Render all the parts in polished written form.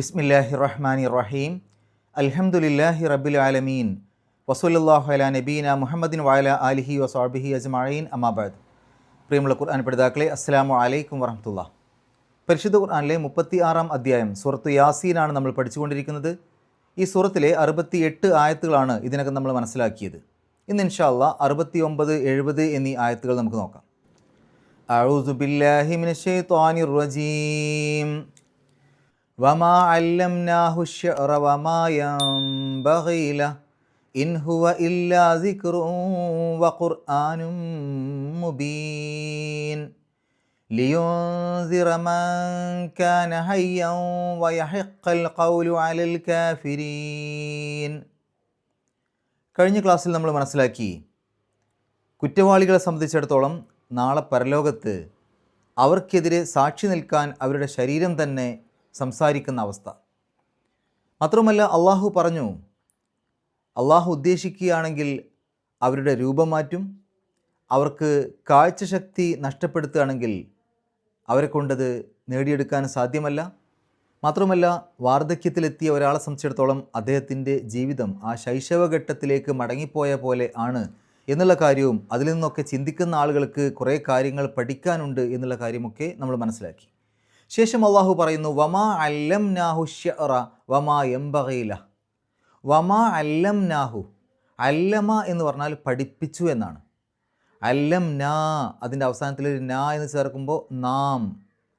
ബിസ്മില്ലാഹി റഹ്മാനി റഹീം. അൽഹംദുലില്ലാഹി റബ്ബിൽ ആലമീൻ. വസല്ലല്ലാഹു അലാ നബീന മുഹമ്മദിൻ വഅലാ ആലിഹി വസഹ്ബിഹി അജ്മഈൻ. അമ്മാ ബഅദ്. പ്രിയമുള്ള ഖുർആൻ പഠിതാക്കളെ, അസ്സലാമു അലൈക്കും വറഹ്മത്തുള്ളാഹി. പരിശുദ്ധ ഖുർആനിലെ 36-ാം അധ്യായം സൂറത്ത് യാസീനാണ് നമ്മൾ പഠിച്ചുകൊണ്ടിരിക്കുന്നത്. ഈ സൂറത്തിലെ 68 ആയത്തുകളാണ് ഇതിനകം നമ്മൾ മനസ്സിലാക്കിയത്. ഇന്ന് ഇൻഷാ അല്ലാഹ് 69, 70 എന്നീ ആയത്തുകൾ നമുക്ക് നോക്കാം. അഊസു ബില്ലാഹി മിനശ് ശൈത്വാനിർ റജീം. വമാ അല്ലംനാഹു അശ്ശഅറ വമാ യൻബഗീ ലഹു ഇൻ ഹുവ ഇല്ലാ സിക്റുൻ വഖുർആനും മുബീൻ ലിയുൻസിറ മൻ കാന ഹയ്യൻ വയഹിഖൽ ഖൗലു അലൽ കാഫിരീൻ. കഴിഞ്ഞ ക്ലാസ്സിൽ നമ്മൾ മനസ്സിലാക്കി, കുറ്റവാളികളെ സംബന്ധിച്ചിടത്തോളം നാളെ പരലോകത്ത് അവർക്കെതിരെ സാക്ഷി നിൽക്കാൻ അവരുടെ ശരീരം തന്നെ സംസാരിക്കുന്ന അവസ്ഥ. മാത്രമല്ല, അള്ളാഹു പറഞ്ഞു, അള്ളാഹു ഉദ്ദേശിക്കുകയാണെങ്കിൽ അവരുടെ രൂപം മാറ്റും. അവർക്ക് കാഴ്ചശക്തി നഷ്ടപ്പെടുത്തുകയാണെങ്കിൽ അവരെ കൊണ്ടത് നേടിയെടുക്കാൻ സാധ്യമല്ല. മാത്രമല്ല, വാർദ്ധക്യത്തിലെത്തിയ ഒരാളെ സംബന്ധിച്ചിടത്തോളം അദ്ദേഹത്തിൻ്റെ ജീവിതം ആ ശൈശവഘട്ടത്തിലേക്ക് മടങ്ങിപ്പോയ പോലെ ആണ് എന്നുള്ള കാര്യവും അതിൽ നിന്നൊക്കെ ചിന്തിക്കുന്ന ആളുകൾക്ക് കുറേ കാര്യങ്ങൾ പഠിക്കാനുണ്ട് എന്നുള്ള കാര്യമൊക്കെ നമ്മൾ മനസ്സിലാക്കി. ശേഷം അള്ളാഹു പറയുന്നു, വമാ അല്ലംനാഹു അശ്ശഅറ വമാ യൻബഗീ ലഹു. വമാ അല്ലംനാഹു, അല്ലമ എന്ന് പറഞ്ഞാൽ പഠിപ്പിച്ചു എന്നാണ്. അല്ലംനാ, അതിൻ്റെ അവസാനത്തിൽ ഒരു നാ എന്ന് ചേർക്കുമ്പോൾ നാം.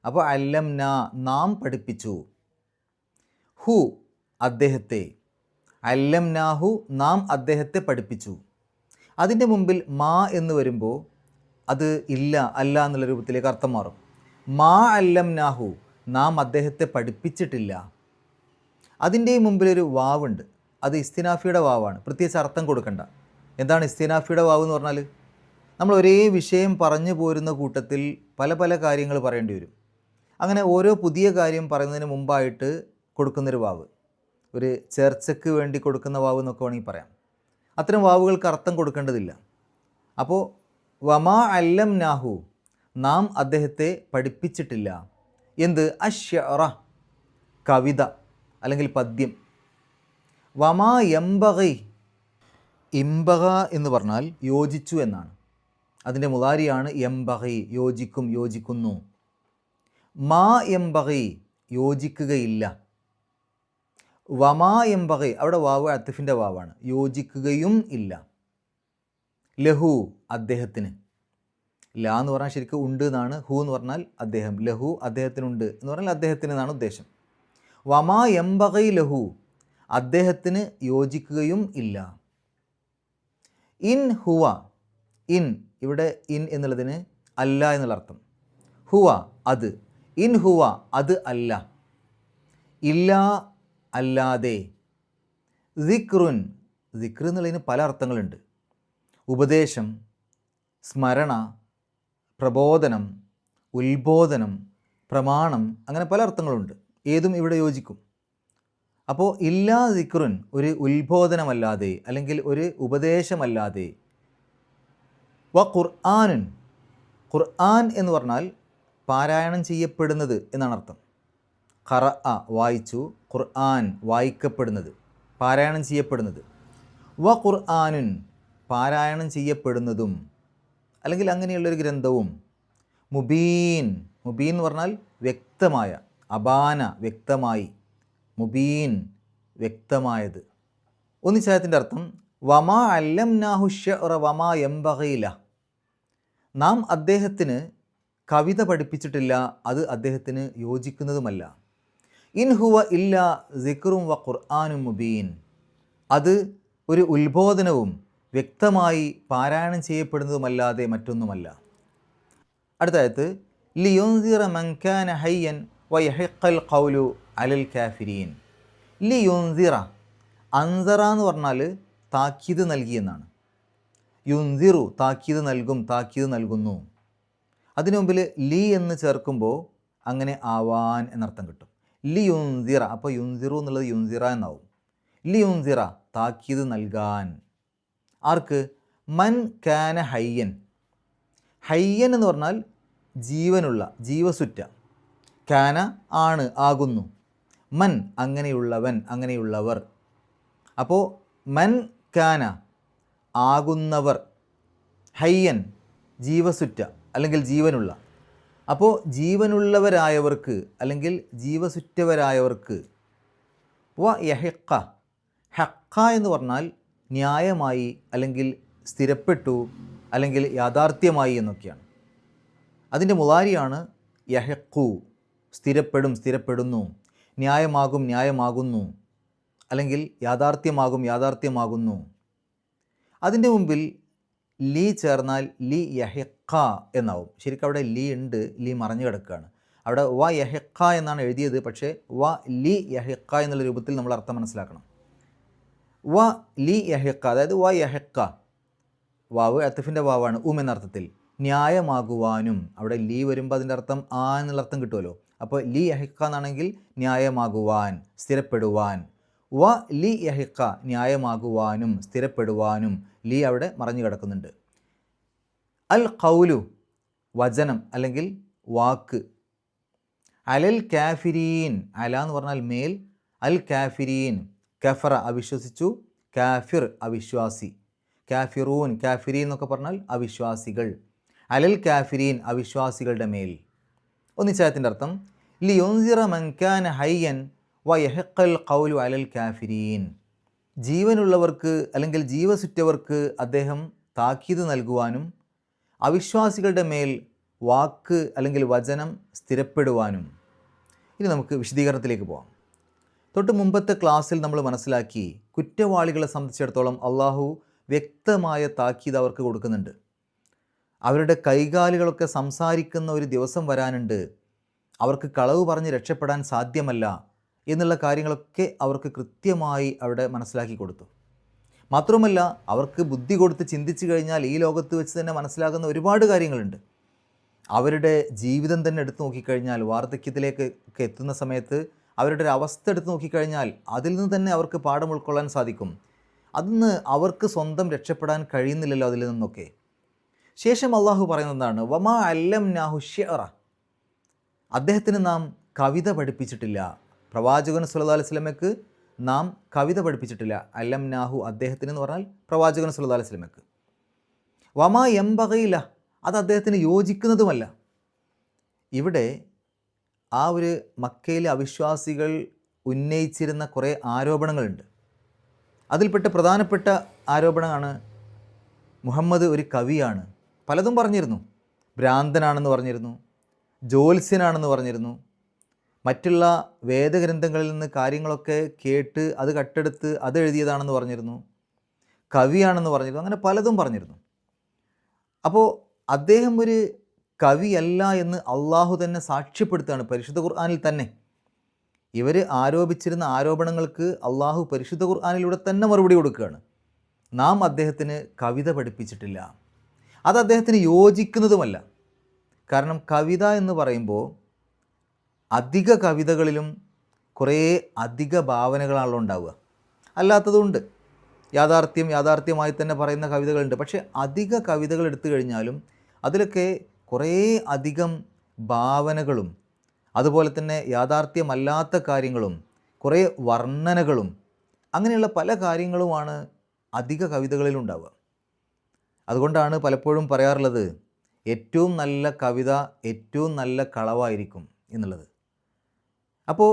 അപ്പോൾ അല്ലംനാ, നാം പഠിപ്പിച്ചു. ഹു, അദ്ദേഹത്തെ. അല്ലംനാഹു, നാം അദ്ദേഹത്തെ പഠിപ്പിച്ചു. അതിൻ്റെ മുമ്പിൽ മാ എന്ന് വരുമ്പോൾ അത് ഇല്ല, അല്ല എന്നുള്ള രൂപത്തിലേക്ക് അർത്ഥം മാറും. മാ അല്ലംനാഹു, നാം അദ്ദേഹത്തെ പഠിപ്പിച്ചിട്ടില്ല. അതിൻ്റെ മുമ്പിലൊരു വാവുണ്ട്. അത് ഇസ്തിനാഫിയുടെ വാവാണ്. പ്രത്യേകിച്ച് അർത്ഥം കൊടുക്കണ്ട. എന്താണ് ഇസ്തിനാഫിയുടെ വാവ് എന്ന് പറഞ്ഞാൽ? നമ്മൾ ഒരേ വിഷയം പറഞ്ഞു പോരുന്ന കൂട്ടത്തിൽ പല പല കാര്യങ്ങൾ പറയേണ്ടി വരും. അങ്ങനെ ഓരോ പുതിയ കാര്യം പറയുന്നതിന് മുമ്പായിട്ട് കൊടുക്കുന്നൊരു വാവ്, ഒരു ചേർച്ചയ്ക്ക് വേണ്ടി കൊടുക്കുന്ന വാവ് എന്നൊക്കെ വേണമെങ്കിൽ പറയാം. അത്തരം വാവുകൾക്ക് അർത്ഥം കൊടുക്കേണ്ടതില്ല. അപ്പോൾ വമാ അല്ലംനാഹു, നാം അദ്ദേഹത്തെ പഠിപ്പിച്ചിട്ടില്ല. എന്ത്? അശ്ശഅറ, കവിത അല്ലെങ്കിൽ പദ്യം. വമാ യൻബഗീ, ഇംബഗ എന്ന് പറഞ്ഞാൽ യോജിച്ചു എന്നാണ്. അതിൻ്റെ മുളാരിയാണ് യൻബഗീ, യോജിക്കും, യോജിക്കുന്നു. മാ യൻബഗീ, യോജിക്കുകയില്ല. വമാ യൻബഗീ, അവിടെ വാവ് അത്ഫിൻ്റെ വാവാണ്, യോജിക്കുകയും ഇല്ല. ലഹു, അദ്ദേഹത്തിന്. ലാ എന്ന് പറഞ്ഞാൽ ശരിക്കും ഉണ്ട് എന്നാണ്. ഹു എന്ന് പറഞ്ഞാൽ അദ്ദേഹം. ലഹു, അദ്ദേഹത്തിനുണ്ട് എന്ന് പറഞ്ഞാൽ അദ്ദേഹത്തിന് എന്നാണ് ഉദ്ദേശം. വമാ യൻബഗീ ലഹു, അദ്ദേഹത്തിന് യോജിക്കുകയും ഇല്ല. ഇൻ ഹുവ, ഇൻ ഇവിടെ ഇൻ എന്നുള്ളതിന് അല്ല എന്നുള്ള അർത്ഥം. ഹുവ, അത്. ഇൻ ഹുവ, അത് അല്ല. ഇല്ല, അല്ലാതെ. സിക്റുൻ, സിക്ർ എന്നുള്ളതിന് പല അർത്ഥങ്ങളുണ്ട്. ഉപദേശം, സ്മരണ, പ്രബോധനം, ഉത്ബോധനം, പ്രമാണം, അങ്ങനെ പല അർത്ഥങ്ങളുണ്ട്. ഏതും ഇവിടെ യോജിക്കും. അപ്പോൾ ഇല്ലാ സിക്റുൻ, ഒരു ഉത്ബോധനമല്ലാതെ അല്ലെങ്കിൽ ഒരു ഉപദേശമല്ലാതെ. വ ഖുർആനുൻ, ഖുർആൻ എന്ന് പറഞ്ഞാൽ പാരായണം ചെയ്യപ്പെടുന്നത് എന്നാണ് അർത്ഥം. ഖറഅ, വായിച്ചു. ഖുർആൻ, വായിക്കപ്പെടുന്നത്, പാരായണം ചെയ്യപ്പെടുന്നത്. വ ഖുർആനുൻ, പാരായണം ചെയ്യപ്പെടുന്നതും അല്ലെങ്കിൽ അങ്ങനെയുള്ളൊരു ഗ്രന്ഥവും. മുബീൻ, മുബീൻ എന്ന് പറഞ്ഞാൽ വ്യക്തമായ, അബാന, വ്യക്തമായി. മുബീൻ, വ്യക്തമായത്. ഒന്നിച്ചായത്തിൻ്റെ അർത്ഥം വമാ അല്ലംനാഹു അശ്ശഅറ വമാ യൻബഗീ ലഹു, നാം അദ്ദേഹത്തിന് കവിത പഠിപ്പിച്ചിട്ടില്ല, അത് അദ്ദേഹത്തിന് യോജിക്കുന്നതുമല്ല. ഇൻ ഹുവ ഇല്ലാ സിക്റുൻ വ ഖുർആനും മുബീൻ, അത് ഒരു ഉത്ബോധനവും വ്യക്തമായി പാരായണം ചെയ്യപ്പെടുന്നതുമല്ലാതെ മറ്റൊന്നുമല്ല. അടുത്തായത് ലിയുൻസിറ മൻ കാന ഹയ്യൻ വയഹിഖൽ ഖൗലു അലൽ കാഫിരീൻ. ലിയുൻസിറ, അൻസറ എന്ന് പറഞ്ഞാൽ താക്കീത് നൽകി എന്നാണ്. യുൻസിറു, താക്കീത് നൽകും, താക്കീത് നൽകുന്നു. അതിനു മുമ്പിൽ ലി എന്ന് ചേർക്കുമ്പോൾ അങ്ങനെ ആവാൻ എന്നർത്ഥം കിട്ടും. ലിയുൻസിറ, അപ്പോൾ യുൻസിറു എന്നുള്ളത് യുൻസിറ എന്നാവും. ലിയുൻസിറ, താക്കീത് നൽകാൻ. ആർക്ക്? മൻ കാന ഹയ്യൻ. ഹയ്യൻ എന്ന് പറഞ്ഞാൽ ജീവനുള്ള, ജീവസുറ്റ. കാന, ആണ്, ആകുന്നു. മൻ അങ്ങനെയുള്ളവൻ, അങ്ങനെയുള്ളവർ. അപ്പോൾ മൻ കാന ആകുന്നവർ, ഹയ്യൻ ജീവസുറ്റ അല്ലെങ്കിൽ ജീവനുള്ള. അപ്പോൾ ജീവനുള്ളവരായവർക്ക് അല്ലെങ്കിൽ ജീവസുറ്റവരായവർക്ക് വ യഹിക്ക, ഹക്ക എന്ന് പറഞ്ഞാൽ ന്യായമായി അല്ലെങ്കിൽ സ്ഥിരപ്പെട്ടു അല്ലെങ്കിൽ യാഥാർത്ഥ്യമായി എന്നൊക്കെയാണ്. അതിൻ്റെ മുളാരിയാണ് യഹക്കു, സ്ഥിരപ്പെടും, സ്ഥിരപ്പെടുന്നു, ന്യായമാകും, ന്യായമാകുന്നു, അല്ലെങ്കിൽ യാഥാർത്ഥ്യമാകും, യാഥാർത്ഥ്യമാകുന്നു. അതിൻ്റെ മുമ്പിൽ ലീ ചേർന്നാൽ ലി യഹിക്ക എന്നാവും. ശരിക്കും അവിടെ ലീ ഉണ്ട്, ലീ മറഞ്ഞു കിടക്കുകയാണ്. അവിടെ വ യഹിക്ക എന്നാണ് എഴുതിയത്, പക്ഷേ വ ലി യഹിക്ക എന്നുള്ള രൂപത്തിൽ നമ്മൾ അർത്ഥം മനസ്സിലാക്കണം. വ ലി യഹിക്ക, അതായത് വ യഹിക്ക, വാവ് അത്തഫിൻ്റെ വാവാണ്, എന്നർത്ഥത്തിൽ. ന്യായമാകുവാനും, അവിടെ ലീ വരുമ്പോൾ അതിൻ്റെ അർത്ഥം ആ എന്നുള്ള അർത്ഥം കിട്ടുമല്ലോ. അപ്പോൾ ലി യഹിക്ക എന്നാണെങ്കിൽ ന്യായമാകുവാൻ, സ്ഥിരപ്പെടുവാൻ. വ ലി യഹിക്ക, ന്യായമാകുവാനും സ്ഥിരപ്പെടുവാനും. ലീ അവിടെ മറഞ്ഞു കിടക്കുന്നുണ്ട്. അൽ ഖൗലു, വചനം അല്ലെങ്കിൽ വാക്ക്. അലൽ കാഫിരീൻ, അല എന്ന് പറഞ്ഞാൽ മേൽ, അൽ കാഫിരീൻ, കഫറ അവിശ്വസിച്ചു, കാഫിർ അവിശ്വാസി, കാഫിറൂൻ കാഫിരീൻ എന്നൊക്കെ പറഞ്ഞാൽ അവിശ്വാസികൾ. അലൽ കാഫിരീൻ അവിശ്വാസികളുടെ മേൽ. ഒന്നിച്ചായത്തിൻ്റെ അർത്ഥം ലിയുൻസിറ മൻ കാന ഹയ്യൻ വ യഹിഖൽ ഖൗലു അലൽ കാഫിരീൻ. ജീവനുള്ളവർക്ക് അല്ലെങ്കിൽ ജീവസുറ്റവർക്ക് അദ്ദേഹം താക്കീത് നൽകുവാനും അവിശ്വാസികളുടെ മേൽ വാക്ക് അല്ലെങ്കിൽ വചനം സ്ഥിരപ്പെടുവാനും. ഇനി നമുക്ക് വിശദീകരണത്തിലേക്ക് പോകാം. തൊട്ട് മുമ്പത്തെ ക്ലാസ്സിൽ നമ്മൾ മനസ്സിലാക്കി, കുറ്റവാളികളെ സംബന്ധിച്ചിടത്തോളം അള്ളാഹു വ്യക്തമായ താക്കീത് അവർക്ക് കൊടുക്കുന്നുണ്ട്. അവരുടെ കൈകാലുകളൊക്കെ സംസാരിക്കുന്ന ഒരു ദിവസം വരാനുണ്ട്, അവർക്ക് കളവ് പറഞ്ഞ് രക്ഷപ്പെടാൻ സാധ്യമല്ല എന്നുള്ള കാര്യങ്ങളൊക്കെ അവർക്ക് കൃത്യമായി അവിടെ മനസ്സിലാക്കി കൊടുത്തു. മാത്രമല്ല അവർക്ക് ബുദ്ധി കൊടുത്ത് ചിന്തിച്ചു കഴിഞ്ഞാൽ ഈ ലോകത്ത് വെച്ച് തന്നെ മനസ്സിലാകുന്ന ഒരുപാട് കാര്യങ്ങളുണ്ട്. അവരുടെ ജീവിതം തന്നെ എടുത്തു നോക്കിക്കഴിഞ്ഞാൽ, വാർദ്ധക്യത്തിലേക്ക് ഒക്കെ എത്തുന്ന സമയത്ത് അവരുടെ ഒരു അവസ്ഥ എടുത്ത് നോക്കിക്കഴിഞ്ഞാൽ അതിൽ നിന്ന് തന്നെ അവർക്ക് പാഠം ഉൾക്കൊള്ളാൻ സാധിക്കും. അതിന്ന് അവർക്ക് സ്വന്തം രക്ഷപ്പെടാൻ കഴിയുന്നില്ലല്ലോ അതിൽ നിന്നൊക്കെ. ശേഷം അള്ളാഹു പറയുന്നതാണ് വമാ അല്ലംനാഹു ശിഅറ, അദ്ദേഹത്തിന് നാം കവിത പഠിപ്പിച്ചിട്ടില്ല. പ്രവാചകൻ സല്ലല്ലാഹു അലൈഹി വസല്ലമയ്ക്ക് നാം കവിത പഠിപ്പിച്ചിട്ടില്ല. അല്ലംനാഹു അദ്ദേഹത്തിന് എന്ന് പറഞ്ഞാൽ പ്രവാചകൻ സല്ലല്ലാഹു അലൈഹി വസല്ലമയ്ക്ക്. വമാ യംബഗീല, അത് അദ്ദേഹത്തിന് യോജിക്കുന്നതുമല്ല. ഇവിടെ ആ ഒരു മക്കയിലെ അവിശ്വാസികൾ ഉന്നയിച്ചിരുന്ന കുറേ ആരോപണങ്ങളുണ്ട്. അതിൽപ്പെട്ട പ്രധാനപ്പെട്ട ആരോപണമാണ് മുഹമ്മദ് ഒരു കവിയാണ്. പലതും പറഞ്ഞിരുന്നു. ഭ്രാന്തനാണെന്ന് പറഞ്ഞിരുന്നു, ജ്യോത്സ്യനാണെന്ന് പറഞ്ഞിരുന്നു, മറ്റുള്ള വേദഗ്രന്ഥങ്ങളിൽ നിന്ന് കാര്യങ്ങളൊക്കെ കേട്ട് അത് കട്ടെടുത്ത് അത് എഴുതിയതാണെന്ന് പറഞ്ഞിരുന്നു, കവിയാണെന്ന് പറഞ്ഞിരുന്നു, അങ്ങനെ പലതും പറഞ്ഞിരുന്നു. അപ്പോൾ അദ്ദേഹം ഒരു കവിയല്ല എന്ന് അള്ളാഹു തന്നെ സാക്ഷ്യപ്പെടുത്തുകയാണ് പരിശുദ്ധ ഖുർആനിൽ തന്നെ. ഇവർ ആരോപിച്ചിരുന്ന ആരോപണങ്ങൾക്ക് അള്ളാഹു പരിശുദ്ധ ഖുർആനിലൂടെ തന്നെ മറുപടി കൊടുക്കുകയാണ്. നാം അദ്ദേഹത്തിന് കവിത പഠിപ്പിച്ചിട്ടില്ല, അത് അദ്ദേഹത്തിന് യോജിക്കുന്നതുമല്ല. കാരണം കവിത എന്ന് പറയുമ്പോൾ അധിക കവിതകളിലും കുറേ അധിക ഭാവനകളാണല്ലോ ഉണ്ടാവുക. അല്ലാത്തതുണ്ട്, യാഥാർത്ഥ്യമായി തന്നെ പറയുന്ന കവിതകളുണ്ട്. പക്ഷേ അധിക കവിതകൾ എടുത്തു കഴിഞ്ഞാലും അതിലൊക്കെ കുറേ അധികം ഭാവനകളും അതുപോലെ തന്നെ യാഥാർത്ഥ്യമല്ലാത്ത കാര്യങ്ങളും കുറേ വർണ്ണനകളും അങ്ങനെയുള്ള പല കാര്യങ്ങളുമാണ് അധിക കവിതകളിലുണ്ടാവുക. അതുകൊണ്ടാണ് പലപ്പോഴും പറയാറുള്ളത് ഏറ്റവും നല്ല കവിത ഏറ്റവും നല്ല കളവായിരിക്കും എന്നുള്ളത്. അപ്പോൾ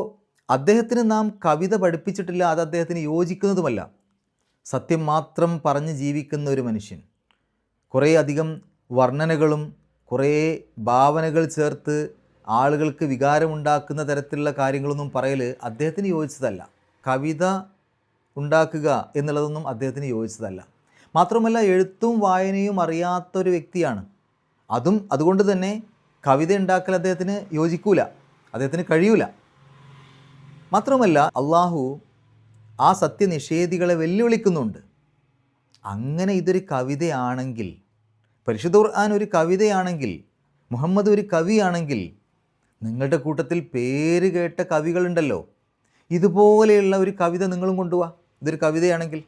അദ്ദേഹത്തിന് നാം കവിത പഠിപ്പിച്ചിട്ടില്ല, അത് അദ്ദേഹത്തിന് യോജിക്കുന്നതുമല്ല. സത്യം മാത്രം പറഞ്ഞ് ജീവിക്കുന്ന ഒരു മനുഷ്യൻ കുറേ അധികം വർണ്ണനകളും കുറേ ഭാവനകൾ ചേർത്ത് ആളുകൾക്ക് വികാരമുണ്ടാക്കുന്ന തരത്തിലുള്ള കാര്യങ്ങളൊന്നും പറയൽ അദ്ദേഹത്തിന് യോജിച്ചതല്ല. കവിത ഉണ്ടാക്കുക എന്നുള്ളതൊന്നും അദ്ദേഹത്തിന് യോജിച്ചതല്ല. മാത്രമല്ല എഴുത്തും വായനയും അറിയാത്തൊരു വ്യക്തിയാണ്. അതുകൊണ്ട് തന്നെ കവിത ഉണ്ടാക്കൽ അദ്ദേഹത്തിന് യോജിക്കൂല, അദ്ദേഹത്തിന് കഴിയൂല. മാത്രമല്ല അള്ളാഹു ആ സത്യനിഷേധികളെ വെല്ലുവിളിക്കുന്നുണ്ട്. അങ്ങനെ ഇതൊരു കവിതയാണെങ്കിൽ, പരിശുദ്ധ ഖുർആൻ ഒരു കവിതയാണെങ്കിൽ, മുഹമ്മദ് ഒരു കവിയാണെങ്കിൽ, നിങ്ങളുടെ കൂട്ടത്തിൽ പേര് കേട്ട കവികളുണ്ടല്ലോ, ഇതുപോലെയുള്ള ഒരു കവിത നിങ്ങളും കൊണ്ടുപോവാ. ഇതൊരു കവിതയാണെങ്കിൽ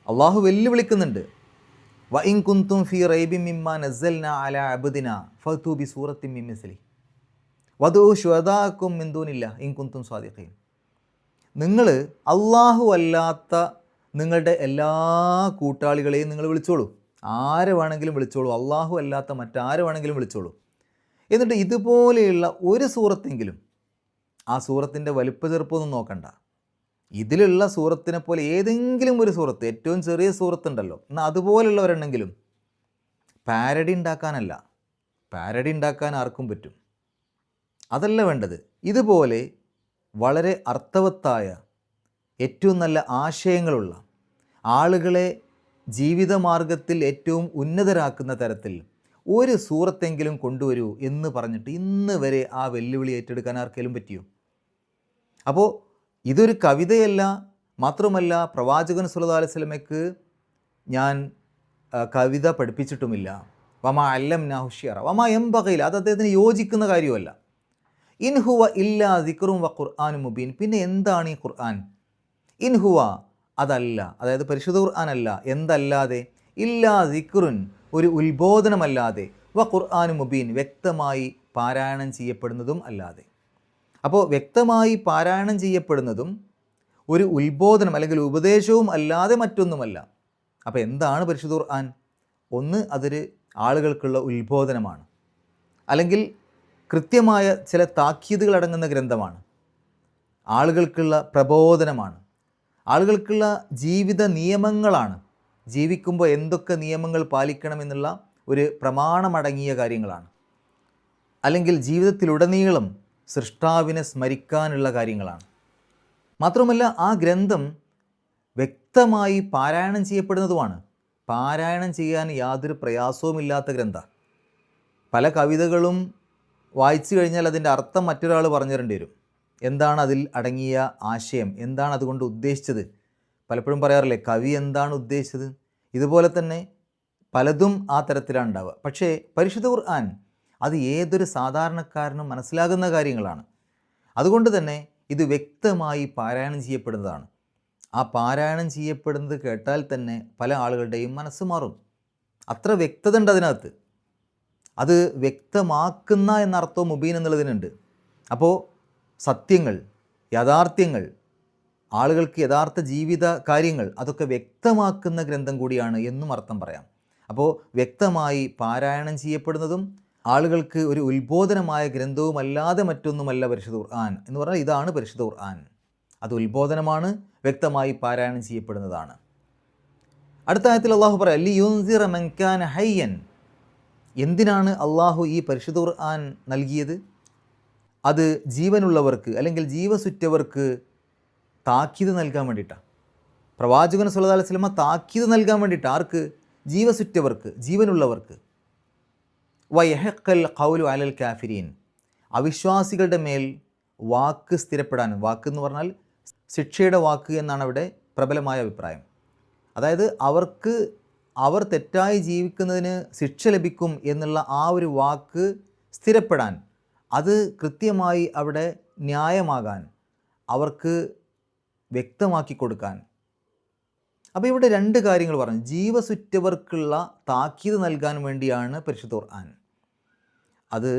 അള്ളാഹു വെല്ലുവിളിക്കുന്നുണ്ട്. വഇൻ കുന്തും ഫീ റൈബിൻ മിമ്മാ നസ്സൽനാ അലാ അബ്ദിനാ ഫഅ്തു ബിസൂറത്തിൻ മിൻ മിസ്ലിഹി വധു ശുഹദാക്കും മിൻ ദൂനില്ലാഹ് ഇൻ കുന്തും സ്വാദിഖീൻ. നിങ്ങൾ അല്ലാഹു അല്ലാത്ത നിങ്ങളുടെ എല്ലാ കൂട്ടാളികളെയും നിങ്ങൾ വിളിച്ചോളൂ. ആരെ വേണമെങ്കിലും വിളിച്ചോളൂ, അല്ലാഹു അല്ലാത്ത മറ്റാരെ വേണമെങ്കിലും വിളിച്ചോളൂ. എന്നിട്ട് ഇതുപോലെയുള്ള ഒരു സൂറത്തെങ്കിലും, ആ സൂറത്തിൻ്റെ വലിപ്പ ചെറുപ്പമൊന്നും നോക്കണ്ട, ഇതിലുള്ള സൂറത്തിനെ പോലെ ഏതെങ്കിലും ഒരു സൂറത്ത്, ഏറ്റവും ചെറിയ സൂറത്തുണ്ടല്ലോ, എന്നാൽ അതുപോലുള്ള ഒരെണ്ണെങ്കിലും. പാരഡി ഉണ്ടാക്കാനല്ല, പാരഡി ഉണ്ടാക്കാൻ ആർക്കും പറ്റും, അതല്ല വേണ്ടത്. ഇതുപോലെ വളരെ അർത്ഥവത്തായ, ഏറ്റവും നല്ല ആശയങ്ങളുള്ള, ആളുകളെ ജീവിതമാർഗത്തിൽ ഏറ്റവും ഉന്നതരാക്കുന്ന തരത്തിൽ ഒരു സൂറത്തെങ്കിലും കൊണ്ടുവരൂ എന്ന് പറഞ്ഞിട്ട് ഇന്ന് വരെ ആ വെല്ലുവിളി ഏറ്റെടുക്കാൻ ആർക്കെങ്കിലും പറ്റിയോ? അപ്പോൾ ഇതൊരു കവിതയല്ല, മാത്രമല്ല പ്രവാചകൻ സല്ലല്ലാഹു അലൈഹി വസല്ലമയ്ക്ക് ഞാൻ കവിത പഠിപ്പിച്ചിട്ടുമില്ല. വമാ അല്ലംനാഹു ശിഅറ വമാ യംബഗി, അത് അദ്ദേഹത്തിന് യോജിക്കുന്ന കാര്യമല്ല. ഇൻ ഹുവ ഇല്ലാ ദിക്റും വ ഖുർആനും മുബീൻ. പിന്നെ എന്താണ് ഈ ഖുർആൻ? ഇൻ ഹുവ, അതല്ല, അതായത് പരിശുദ്ധ ഖുർആൻ അല്ല, എന്തല്ലാതെ, ഇല്ലാ ദിക്റുൻ, ഒരു ഉത്ബോധനമല്ലാതെ, വ ഖുർആനും മുബീൻ, വ്യക്തമായി പാരായണം ചെയ്യപ്പെടുന്നതും അല്ലാതെ. അപ്പോൾ വ്യക്തമായി പാരായണം ചെയ്യപ്പെടുന്നതും ഒരു ഉത്ബോധനം അല്ലെങ്കിൽ ഉപദേശവും അല്ലാതെ മറ്റൊന്നുമല്ല. അപ്പോൾ എന്താണ് പരിശുദ്ധ ഖുർആൻ? ഒന്ന്, അതൊരു ആളുകൾക്കുള്ള ഉത്ബോധനമാണ്, അല്ലെങ്കിൽ കൃത്യമായ ചില താക്കീതുകൾ അടങ്ങുന്ന ഗ്രന്ഥമാണ്, ആളുകൾക്കുള്ള പ്രബോധനമാണ്, ആളുകൾക്കുള്ള ജീവിത നിയമങ്ങളാണ്, ജീവിക്കുമ്പോൾ എന്തൊക്കെ നിയമങ്ങൾ പാലിക്കണമെന്നുള്ള ഒരു പ്രമാണമടങ്ങിയ കാര്യങ്ങളാണ്, അല്ലെങ്കിൽ ജീവിതത്തിലുടനീളം സൃഷ്ടാവിനെ സ്മരിക്കാനുള്ള കാര്യങ്ങളാണ്. മാത്രമല്ല ആ ഗ്രന്ഥം വ്യക്തമായി പാരായണം ചെയ്യപ്പെടുന്നതുമാണ്. പാരായണം ചെയ്യാൻ യാതൊരു പ്രയാസവുമില്ലാത്ത ഗ്രന്ഥമാണ്. പല കവിതകളും വായിച്ചു കഴിഞ്ഞാൽ അതിൻ്റെ അർത്ഥം മറ്റൊരാൾ പറഞ്ഞു തരേണ്ടി വരും. എന്താണ് അതിൽ അടങ്ങിയ ആശയം, എന്താണ് അതുകൊണ്ട് ഉദ്ദേശിച്ചത്? പലപ്പോഴും പറയാറില്ലേ, കവി എന്താണ് ഉദ്ദേശിച്ചത്? ഇതുപോലെ തന്നെ പലതും ആ തരത്തിലാണ് ഉണ്ടാവുക. പക്ഷേ പരിശുദ്ധ ഖുർആൻ അത് ഏതൊരു സാധാരണക്കാരനും മനസ്സിലാകുന്ന കാര്യങ്ങളാണ്. അതുകൊണ്ട് തന്നെ ഇത് വ്യക്തമായി പാരായണം ചെയ്യപ്പെടുന്നതാണ്. ആ പാരായണം ചെയ്യപ്പെടുന്നത് കേട്ടാൽ തന്നെ പല ആളുകളുടെയും മനസ്സ് മാറും. അത്ര വ്യക്തത ഉണ്ട് അതിനകത്ത്. അത് വ്യക്തമാക്കുന്ന എന്നർത്ഥവും മുബീൻ എന്നുള്ളതിനുണ്ട്. അപ്പോൾ സത്യങ്ങൾ, യാഥാർത്ഥ്യങ്ങൾ, ആളുകൾക്ക് യഥാർത്ഥ ജീവിത കാര്യങ്ങൾ അതൊക്കെ വ്യക്തമാക്കുന്ന ഗ്രന്ഥം കൂടിയാണ് എന്നും അർത്ഥം പറയാം. അപ്പോൾ വ്യക്തമായി പാരായണം ചെയ്യപ്പെടുന്നതും ആളുകൾക്ക് ഒരു ഉത്ബോധനമായ ഗ്രന്ഥവുമല്ലാതെ മറ്റൊന്നുമല്ല പരിശുദ്ധ ഖുർആൻ എന്ന് പറഞ്ഞാൽ ഇതാണ് പരിശുദ്ധ ഖുർആൻ. അത് ഉത്ബോധനമാണ്, വ്യക്തമായി പാരായണം ചെയ്യപ്പെടുന്നതാണ്. അടുത്ത ആയത്തിൽ അള്ളാഹു പറയാം, ലിയുൻസിറ മൻ കാന ഹയ്യൻ. എന്തിനാണ് അള്ളാഹു ഈ പരിശുദ്ധ ഖുർആൻ നൽകിയത്? അത് ജീവനുള്ളവർക്ക് അല്ലെങ്കിൽ ജീവസുറ്റവർക്ക് താക്കീത് നൽകാൻ വേണ്ടിയിട്ടാണ്. പ്രവാചകൻ സല്ലല്ലാഹു അലൈഹി വസല്ലമ താക്കീത് നൽകാൻ വേണ്ടിയിട്ട്. ആർക്ക്? ജീവസുറ്റവർക്ക്, ജീവനുള്ളവർക്ക്. വയഹഖൽ ഖൗലു അലൽ കാഫിരീൻ. അവിശ്വാസികളുടെ മേൽ വാക്ക് സ്ഥിരപ്പെടാൻ, വാക്ക് എന്ന് പറഞ്ഞാൽ ശിക്ഷയുടെ വാക്ക് എന്നാണ് അവിടെ പ്രബലമായ അഭിപ്രായം. അതായത് അവർ തെറ്റായി ജീവിക്കുന്നതിന് ശിക്ഷ ലഭിക്കും എന്നുള്ള ആ ഒരു വാക്ക് സ്ഥിരപ്പെടാൻ, അത് കൃത്യമായി അവിടെ ന്യായമാകാൻ, അവർക്ക് വ്യക്തമാക്കി കൊടുക്കാൻ. അപ്പോൾ ഇവിടെ രണ്ട് കാര്യങ്ങൾ പറഞ്ഞു. ജീവസുറ്റവർക്കുള്ള താക്കീത് നൽകാൻ വേണ്ടിയാണ് പരിശുദ്ധ ഖുർആൻ. അത്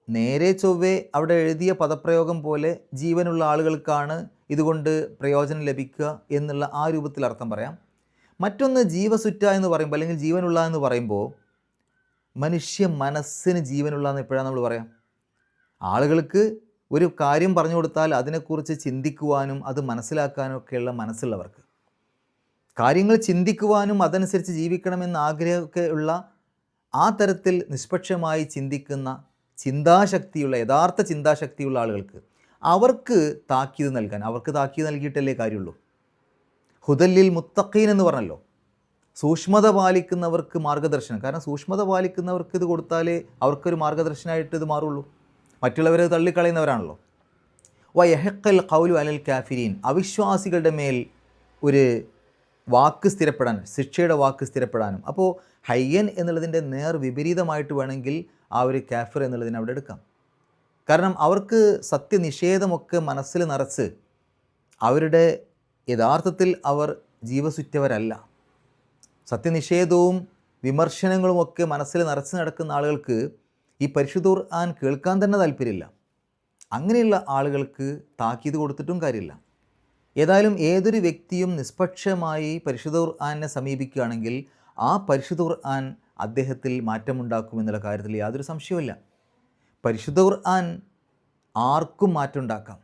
നേരെ ചൊവ്വേ അവിടെ എഴുതിയ പദപ്രയോഗം പോലെ ജീവനുള്ള ആളുകൾക്കാണ് ഇതുകൊണ്ട് പ്രയോജനം ലഭിക്കുക എന്നുള്ള ആ രൂപത്തിൽ അർത്ഥം പറയാം. മറ്റൊന്ന്, ജീവസുറ്റ എന്ന് പറയുമ്പോൾ അല്ലെങ്കിൽ ജീവനുള്ള എന്ന് പറയുമ്പോൾ മനുഷ്യ മനസ്സിന് ജീവനുള്ള എന്ന് എപ്പോഴാണ് നമ്മൾ പറയാം? ആളുകൾക്ക് ഒരു കാര്യം പറഞ്ഞു കൊടുത്താൽ അതിനെക്കുറിച്ച് ചിന്തിക്കുവാനും അത് മനസ്സിലാക്കാനും ഒക്കെയുള്ള മനസ്സുള്ളവർക്ക്, കാര്യങ്ങൾ ചിന്തിക്കുവാനും അതനുസരിച്ച് ജീവിക്കണമെന്ന് ആഗ്രഹമൊക്കെ ഉള്ള, ആ തരത്തിൽ നിഷ്പക്ഷമായി ചിന്തിക്കുന്ന ചിന്താശക്തിയുള്ള, യഥാർത്ഥ ചിന്താശക്തിയുള്ള ആളുകൾക്ക്, അവർക്ക് താക്കീത് നൽകാൻ, അവർക്ക് താക്കീത് നൽകിയിട്ടല്ലേ കാര്യമുള്ളൂ. ഹുദല്ലിൽ മുത്തഖീൻ എന്ന് പറഞ്ഞല്ലോ, സൂക്ഷ്മത പാലിക്കുന്നവർക്ക് മാർഗ്ഗദർശനം. കാരണം സൂക്ഷ്മത പാലിക്കുന്നവർക്ക് ഇത് കൊടുത്താലേ അവർക്കൊരു മാർഗ്ഗദർശനമായിട്ട് ഇത് മാറുള്ളൂ. മറ്റുള്ളവരെ തള്ളിക്കളയുന്നവരാണല്ലോ. വയഹഖൽ ഖൗലു അലൽ കാഫിരീൻ. അവിശ്വാസികളുടെ മേൽ ഒരു വാക്ക് സ്ഥിരപ്പെടാൻ, ശിക്ഷയുടെ വാക്ക് സ്ഥിരപ്പെടാനും. അപ്പോൾ ഹയ്യൻ എന്നുള്ളതിൻ്റെ നേർ വിപരീതമായിട്ട് വേണമെങ്കിൽ ആ ഒരു കാഫിർ എന്നുള്ളതിനെ അവിടെ എടുക്കാം. കാരണം അവർക്ക് സത്യനിഷേധമൊക്കെ മനസ്സിൽ നിറച്ച്, അവരുടെ യഥാർത്ഥത്തിൽ അവർ ജീവസുറ്റവരല്ല. സത്യനിഷേധവും വിമർശനങ്ങളുമൊക്കെ മനസ്സിൽ നിറച്ച് നടക്കുന്ന ആളുകൾക്ക് ഈ പരിശുദ്ധ ഖുർആൻ കേൾക്കാൻ തന്നെ താല്പര്യമില്ല. അങ്ങനെയുള്ള ആളുകൾക്ക് താക്കീത് കൊടുത്തിട്ടും കാര്യമില്ല. ഏതായാലും ഏതൊരു വ്യക്തിയും നിഷ്പക്ഷമായി പരിശുദ്ധ ഖുർആനെ സമീപിക്കുകയാണെങ്കിൽ ആ പരിശുദ്ധ ഖുർആൻ അദ്ദേഹത്തിൽ മാറ്റമുണ്ടാക്കുമെന്നുള്ള കാര്യത്തിൽ യാതൊരു സംശയവുമില്ല. പരിശുദ്ധ ഖുർആൻ ആർക്കും മാറ്റമുണ്ടാക്കാം,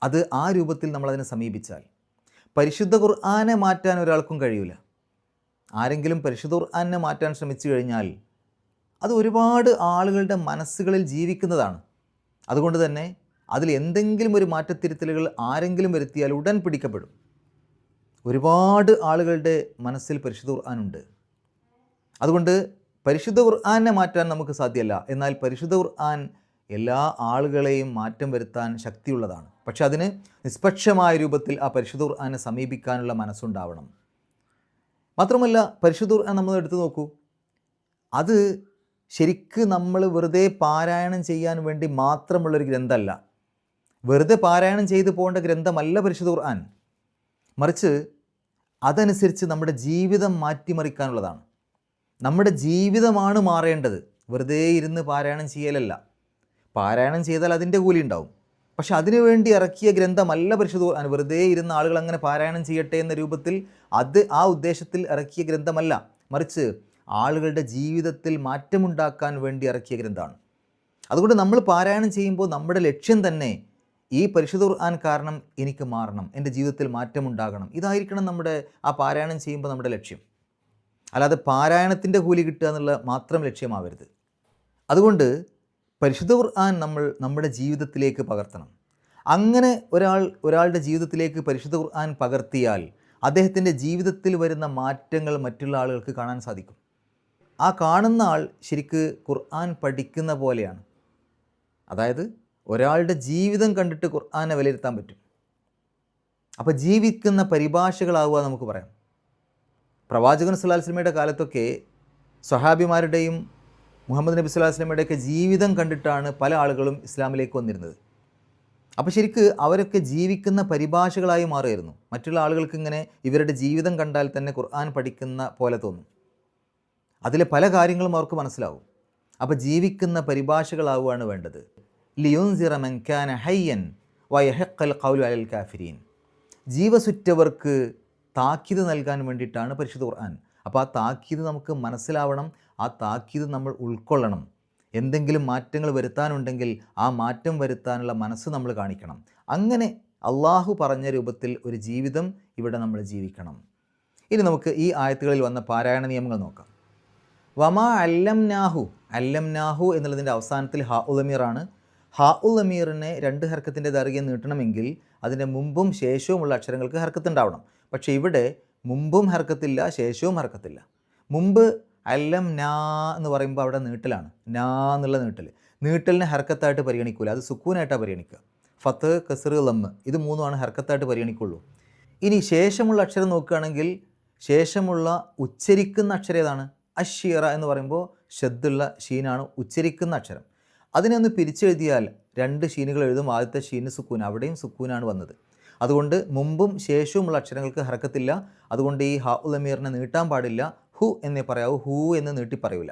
അത് ആ രൂപത്തിൽ നമ്മളതിനെ സമീപിച്ചാൽ. പരിശുദ്ധ ഖുർആനെ മാറ്റാൻ ഒരാൾക്കും കഴിയില്ല. ആരെങ്കിലും പരിശുദ്ധ ഖുർആനെ മാറ്റാൻ ശ്രമിച്ചു കഴിഞ്ഞാൽ അത് ഒരുപാട് ആളുകളുടെ മനസ്സുകളിൽ ജീവിക്കുന്നതാണ്. അതുകൊണ്ട് തന്നെ അതിൽ എന്തെങ്കിലും ഒരു മാറ്റത്തിരുത്തലുകൾ ആരെങ്കിലും വരുത്തിയാൽ ഉടൻ പിടിക്കപ്പെടും. ഒരുപാട് ആളുകളുടെ മനസ്സിൽ പരിശുദ്ധ ഖുർആനുണ്ട്. അതുകൊണ്ട് പരിശുദ്ധ ഖുർആനെ മാറ്റാൻ നമുക്ക് സാധ്യമല്ല. എന്നാൽ പരിശുദ്ധ ഖുർആൻ എല്ലാ ആളുകളെയും മാറ്റം വരുത്താൻ ശക്തിയുള്ളതാണ്. പക്ഷെ അതിന് നിഷ്പക്ഷമായ രൂപത്തിൽ ആ പരിശുദ്ധ ഖുർആനെ സമീപിക്കാനുള്ള മനസ്സുണ്ടാവണം. മാത്രമല്ല പരിശുദ്ധ ഖുർആൻ നമ്മൾ എടുത്തു നോക്കൂ, അത് ശരിക്ക് നമ്മൾ വെറുതെ പാരായണം ചെയ്യാൻ വേണ്ടി മാത്രമുള്ളൊരു ഗ്രന്ഥമല്ല, വെറുതെ പാരായണം ചെയ്തു പോകേണ്ട ഗ്രന്ഥമല്ല പരിശുദ്ധ ഖുർആൻ. മറിച്ച് അതനുസരിച്ച് നമ്മുടെ ജീവിതം മാറ്റിമറിക്കാനുള്ളതാണ്. നമ്മുടെ ജീവിതമാണ് മാറേണ്ടത്, വെറുതെ ഇരുന്ന് പാരായണം ചെയ്യലല്ല. പാരായണം ചെയ്താൽ അതിൻ്റെ കൂലി ഉണ്ടാവും, പക്ഷെ അതിനുവേണ്ടി ഇറക്കിയ ഗ്രന്ഥമല്ല പരിശുദ്ധ ഖുർആൻ. വെറുതെ ഇരുന്ന ആളുകൾ അങ്ങനെ പാരായണം ചെയ്യട്ടെ എന്ന രൂപത്തിൽ ആ ഉദ്ദേശത്തിൽ ഇറക്കിയ ഗ്രന്ഥമല്ല, മറിച്ച് ആളുകളുടെ ജീവിതത്തിൽ മാറ്റമുണ്ടാക്കാൻ വേണ്ടി ഇറക്കിയ ഗ്രന്ഥമാണ്. അതുകൊണ്ട് നമ്മൾ പാരായണം ചെയ്യുമ്പോൾ നമ്മുടെ ലക്ഷ്യം തന്നെ ഈ പരിശുദ്ധ ഖുർആൻ കാരണം എനിക്ക് മാറണം, എൻ്റെ ജീവിതത്തിൽ മാറ്റമുണ്ടാകണം, ഇതായിരിക്കണം നമ്മുടെ ആ പാരായണം ചെയ്യുമ്പോൾ നമ്മുടെ ലക്ഷ്യം. അല്ലാതെ പാരായണത്തിൻ്റെ കൂലി കിട്ടുക എന്നുള്ള മാത്രം ലക്ഷ്യമാവരുത്. അതുകൊണ്ട് പരിശുദ്ധ ഖുർആൻ നമ്മൾ നമ്മുടെ ജീവിതത്തിലേക്ക് പകർത്തണം. അങ്ങനെ ഒരാളുടെ ജീവിതത്തിലേക്ക് പരിശുദ്ധ ഖുർആൻ പകർത്തിയാൽ അദ്ദേഹത്തിൻ്റെ ജീവിതത്തിൽ വരുന്ന മാറ്റങ്ങൾ മറ്റുള്ള ആളുകൾക്ക് കാണാൻ സാധിക്കും. ആ കാണുന്ന ആൾ ശരിക്ക് ഖുർആൻ പഠിക്കുന്ന പോലെയാണ്. അതായത് ഒരാളുടെ ജീവിതം കണ്ടിട്ട് ഖുർആനെ വിലയിരുത്താൻ പറ്റും. അപ്പോൾ ജീവിക്കുന്ന പരിഭാഷകളാവുക നമുക്ക് പറയാം. പ്രവാചകൻ സല്ലല്ലാഹു അലൈഹി വസല്ലമയുടെ കാലത്തൊക്കെ സ്വഹാബിമാരുടെയും മുഹമ്മദ് നബി സല്ലല്ലാഹു അലൈഹി വസല്ലമയുടെയൊക്കെ ജീവിതം കണ്ടിട്ടാണ് പല ആളുകളും ഇസ്ലാമിലേക്ക് വന്നിരുന്നത്. അപ്പോൾ ശരിക്ക് അവരൊക്കെ ജീവിക്കുന്ന പരിഭാഷകളായി മാറുമായിരുന്നു. മറ്റുള്ള ആളുകൾക്ക് ഇങ്ങനെ ഇവരുടെ ജീവിതം കണ്ടാൽ തന്നെ ഖുർആൻ പഠിക്കുന്ന പോലെ തോന്നും. അതിലെ പല കാര്യങ്ങളും അവർക്ക് മനസ്സിലാവും. അപ്പോൾ ജീവിക്കുന്ന പരിഭാഷകളാവുകയാണ് വേണ്ടത്. ലിയുൻസിറ മൻ കാന ഹയ്യൻ വയഹഖൽ ഖൗലു അലൽ കാഫിരീൻ. ജീവസുറ്റവർക്ക് താക്കീത് നൽകാൻ വേണ്ടിയിട്ടാണ് പരിശുദ്ധ ഖുർആൻ. അപ്പോൾ ആ താക്കീത് നമുക്ക് മനസ്സിലാവണം, ആ താക്കീത് നമ്മൾ ഉൾക്കൊള്ളണം. എന്തെങ്കിലും മാറ്റങ്ങൾ വരുത്താനുണ്ടെങ്കിൽ ആ മാറ്റം വരുത്താനുള്ള മനസ്സ് നമ്മൾ കാണിക്കണം. അങ്ങനെ അള്ളാഹു പറഞ്ഞ രൂപത്തിൽ ഒരു ജീവിതം ഇവിടെ നമ്മൾ ജീവിക്കണം. ഇനി നമുക്ക് ഈ ആയത്തുകളിൽ വന്ന പാരായണ നിയമങ്ങൾ നോക്കാം. വമാ അല്ലംനാഹു എന്നുള്ളതിൻ്റെ അവസാനത്തിൽ ഹാ ഉൽ അമീറാണ്. ഹാ ഉൽ അമീറിനെ 2 ഹർക്കത്തിൻ്റെ ദൈർഘ്യം നീട്ടണമെങ്കിൽ അതിൻ്റെ മുമ്പും ശേഷവുമുള്ള അക്ഷരങ്ങൾക്ക് ഹർക്കത്തുണ്ടാവണം. പക്ഷേ ഇവിടെ മുമ്പും ഹർക്കത്തില്ല, ശേഷവും ഹർക്കത്തില്ല. മുമ്പ് അല്ലം നാ എന്ന് പറയുമ്പോൾ അവിടെ നീട്ടലാണ്, നാ എന്നുള്ള നീട്ടലിനെ ഹർക്കത്തായിട്ട് പരിഗണിക്കില്ല, അത് സുക്കൂനായിട്ടാണ് പരിഗണിക്കുക. ഫത്ത്, കസ്ർ, ലമ്മ് ഇത് 3 ഹർക്കത്തായിട്ട് പരിഗണിക്കുള്ളൂ. ഇനി ശേഷമുള്ള അക്ഷരം നോക്കുകയാണെങ്കിൽ ശേഷമുള്ള ഉച്ചരിക്കുന്ന അക്ഷരം ഏതാണ്? അഷീറ എന്ന് പറയുമ്പോൾ ഷദ്ദുള്ള ഷീനാണ് ഉച്ചരിക്കുന്ന അക്ഷരം. അതിനെ ഒന്ന് പിരിച്ചെഴുതിയാൽ 2 ഷീനുകൾ എഴുതും. ആദ്യത്തെ ഷീന് സുക്കൂൻ, അവിടെയും സുക്കൂനാണ് വന്നത്. അതുകൊണ്ട് മുമ്പും ശേഷവുമുള്ള അക്ഷരങ്ങൾക്ക് ഹർക്കത്തില്ല. അതുകൊണ്ട് ഈ ഹാ ഉൽ അമീറിനെ നീട്ടാൻ പാടില്ല, ഹു എന്നേ പറയാവൂ, ഹൂ എന്ന് നീട്ടി പറയൂല.